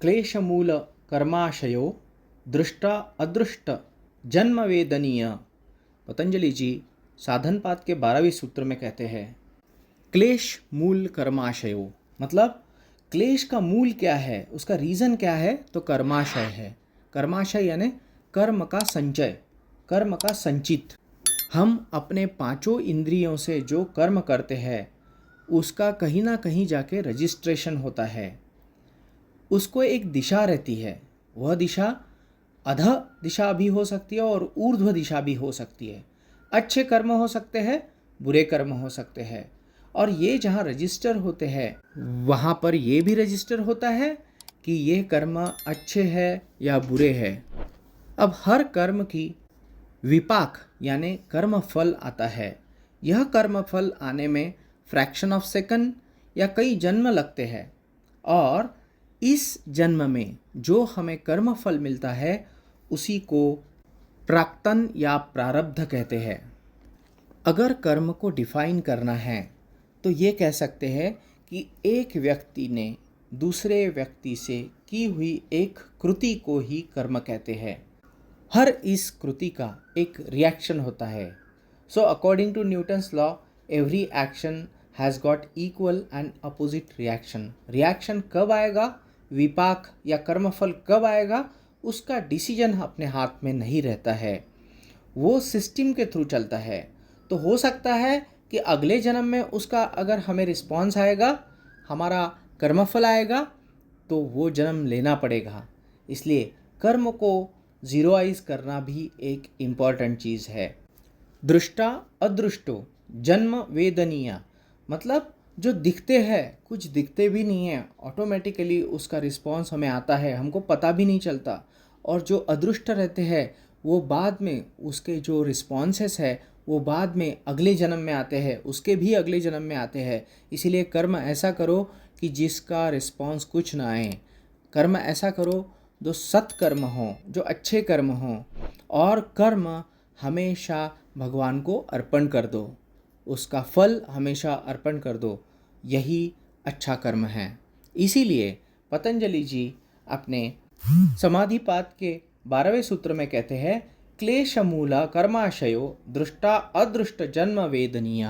क्लेशमूल कर्माशयो दृष्टा अदृष्ट जन्म वेदनीय। पतंजलि जी साधनपाद के 12वें सूत्र में कहते हैं क्लेश मूल कर्माशयो, मतलब क्लेश का मूल क्या है, उसका रीज़न क्या है, तो कर्माशय है। कर्माशय यानी कर्म का संचय, कर्म का संचित। हम अपने पांचों इंद्रियों से जो कर्म करते हैं उसका कहीं ना कहीं जाके रजिस्ट्रेशन होता है। उसको एक दिशा रहती है, वह दिशा अध दिशा भी हो सकती है और ऊर्ध्व दिशा भी हो सकती है। अच्छे कर्म हो सकते हैं, बुरे कर्म हो सकते हैं। और ये जहाँ रजिस्टर होते हैं वहाँ पर ये भी रजिस्टर होता है कि ये कर्म अच्छे हैं या बुरे हैं। अब हर कर्म की विपाक यानी कर्म फल आता है। यह कर्म फल आने में फ्रैक्शन ऑफ सेकंड या कई जन्म लगते हैं, और इस जन्म में जो हमें कर्म फल मिलता है उसी को प्राक्तन या प्रारब्ध कहते हैं। अगर कर्म को डिफाइन करना है तो ये कह सकते हैं कि एक व्यक्ति ने दूसरे व्यक्ति से की हुई एक कृति को ही कर्म कहते हैं। हर इस कृति का एक रिएक्शन होता है। So according to Newton's law, every action has got equal and opposite reaction. Reaction कब आएगा, विपाक या कर्मफल कब आएगा, उसका डिसीजन अपने हाथ में नहीं रहता है, वो सिस्टम के थ्रू चलता है। तो हो सकता है कि अगले जन्म में उसका अगर हमें रिस्पॉन्स आएगा, हमारा कर्मफल आएगा, तो वो जन्म लेना पड़ेगा। इसलिए कर्म को ज़ीरोआइज करना भी एक इम्पॉर्टेंट चीज़ है। दृष्टा अदृष्टो जन्म वेदनीय, मतलब जो दिखते हैं कुछ दिखते भी नहीं है, ऑटोमेटिकली उसका रिस्पॉन्स हमें आता है, हमको पता भी नहीं चलता। और जो अदृष्ट रहते हैं वो बाद में उसके जो रिस्पॉन्सेस है वो बाद में अगले जन्म में आते हैं, उसके भी अगले जन्म में आते हैं। इसीलिए कर्म ऐसा करो कि जिसका रिस्पॉन्स कुछ ना आए। कर्म ऐसा करो जो सत्कर्म हो, जो अच्छे कर्म हो, और कर्म हमेशा भगवान को अर्पण कर दो, उसका फल हमेशा अर्पण कर दो। यही अच्छा कर्म है। इसीलिए पतंजलि जी अपने समाधिपाद के 12वें सूत्र में कहते हैं क्लेशमूला कर्माशयो दृष्टा अदृष्ट जन्म वेदनीय।